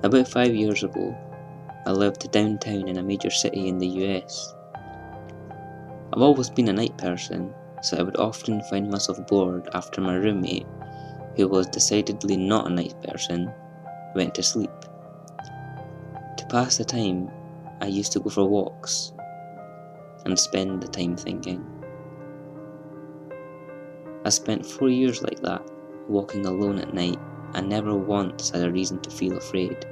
About 5 years ago, I lived downtown in a major city in the US. I've always been a night person, so I would often find myself bored after my roommate, who was decidedly not a night person, went to sleep. To pass the time, I used to go for walks and spend the time thinking. I spent 4 years like that, walking alone at night, and never once had a reason to feel afraid.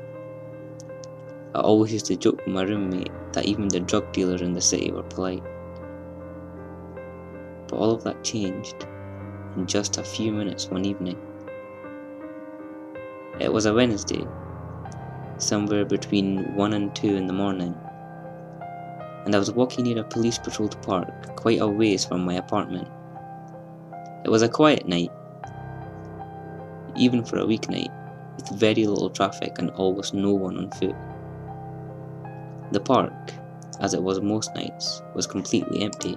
I always used to joke with my roommate that even the drug dealers in the city were polite. But all of that changed in just a few minutes one evening. It was a Wednesday, somewhere between 1 and 2 in the morning, and I was walking near a police patrolled park quite a ways from my apartment. It was a quiet night, even for a weeknight, with very little traffic and almost no one on foot. The park, as it was most nights, was completely empty.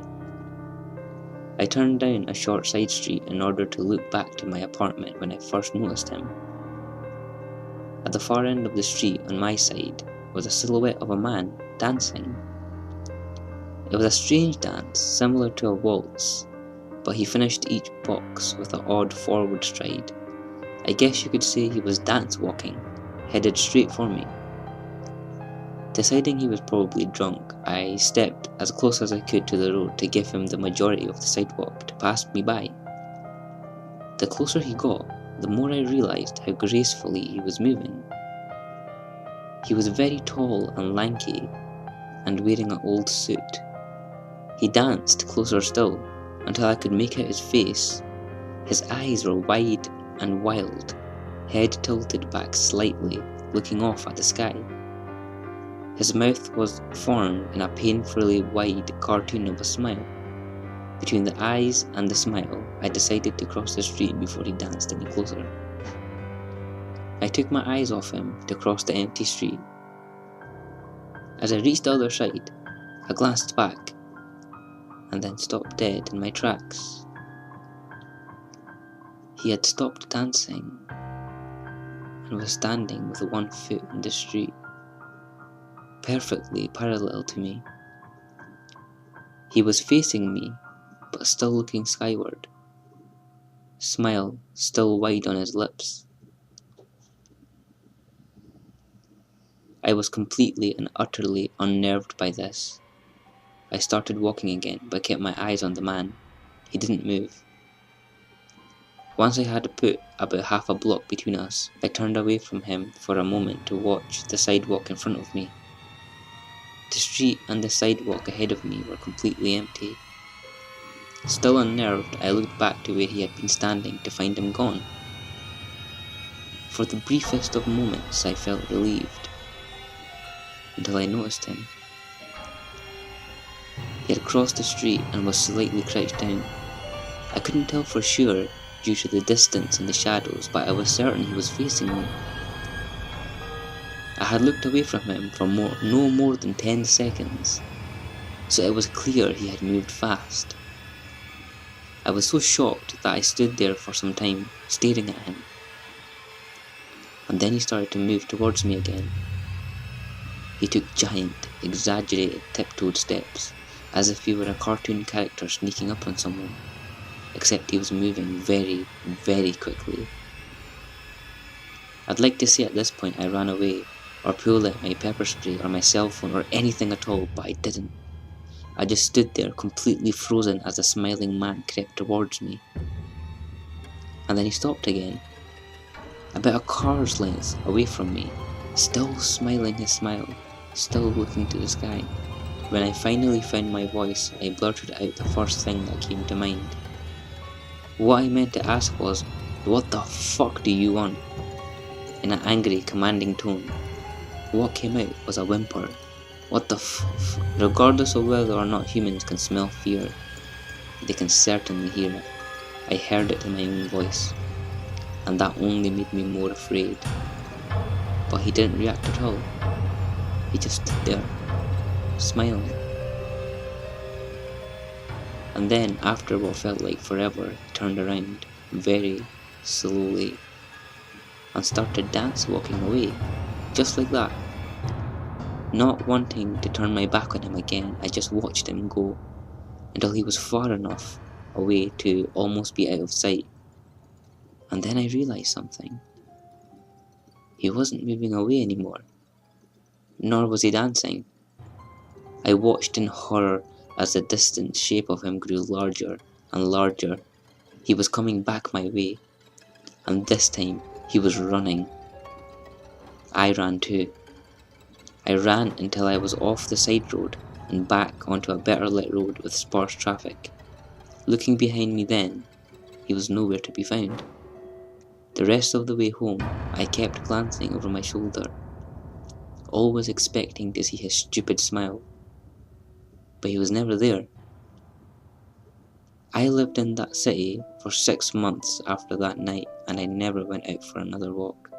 I turned down a short side street in order to look back to my apartment when I first noticed him. At the far end of the street on my side was a silhouette of a man dancing. It was a strange dance, similar to a waltz, but he finished each box with an odd forward stride. I guess you could say he was dance walking, headed straight for me. Deciding he was probably drunk, I stepped as close as I could to the road to give him the majority of the sidewalk to pass me by. The closer he got, the more I realized how gracefully he was moving. He was very tall and lanky, and wearing an old suit. He danced closer still, until I could make out his face. His eyes were wide and wild, head tilted back slightly, looking off at the sky. His mouth was formed in a painfully wide cartoon of a smile. Between the eyes and the smile, I decided to cross the street before he danced any closer. I took my eyes off him to cross the empty street. As I reached the other side, I glanced back, and then stopped dead in my tracks. He had stopped dancing, and was standing with one foot in the street, perfectly parallel to me. He was facing me, but still looking skyward, smile still wide on his lips. I was completely and utterly unnerved by this. I started walking again, but kept my eyes on the man. He didn't move. Once I had put about half a block between us, I turned away from him for a moment to watch the sidewalk in front of me. The street and the sidewalk ahead of me were completely empty. Still unnerved, I looked back to where he had been standing to find him gone. For the briefest of moments I felt relieved, until I noticed him. He had crossed the street and was slightly crouched down. I couldn't tell for sure due to the distance and the shadows, but I was certain he was facing me. I had looked away from him for no more than 10 seconds, so it was clear he had moved fast. I was so shocked that I stood there for some time, staring at him. And then he started to move towards me again. He took giant, exaggerated, tiptoed steps, as if he were a cartoon character sneaking up on someone, except he was moving very, very quickly. I'd like to say at this point I ran away, or pulled out my pepper spray or my cell phone or anything at all, but I didn't. I just stood there completely frozen as the smiling man crept towards me. And then he stopped again, about a car's length away from me, still smiling his smile, still looking to the sky. When I finally found my voice, I blurted out the first thing that came to mind. What I meant to ask was, "What the fuck do you want?" in an angry, commanding tone. What came out was a whimper. What the Regardless of whether or not humans can smell fear, they can certainly hear it. I heard it in my own voice, and that only made me more afraid. But he didn't react at all. He just stood there, smiling. And then, after what felt like forever, he turned around, very slowly, and started dance walking away, just like that. Not wanting to turn my back on him again, I just watched him go until he was far enough away to almost be out of sight. And then I realized something. He wasn't moving away anymore, nor was he dancing. I watched in horror as the distant shape of him grew larger and larger. He was coming back my way, and this time he was running. I ran too. I ran until I was off the side road and back onto a better lit road with sparse traffic. Looking behind me then, he was nowhere to be found. The rest of the way home, I kept glancing over my shoulder, always expecting to see his stupid smile, but he was never there. I lived in that city for 6 months after that night, and I never went out for another walk.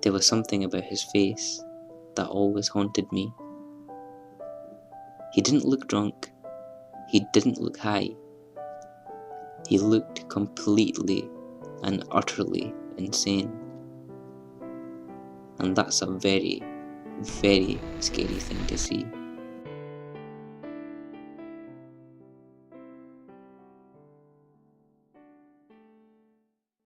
There was something about his face that always haunted me. He didn't look drunk. He didn't look high. He looked completely and utterly insane. And that's a very, very scary thing to see.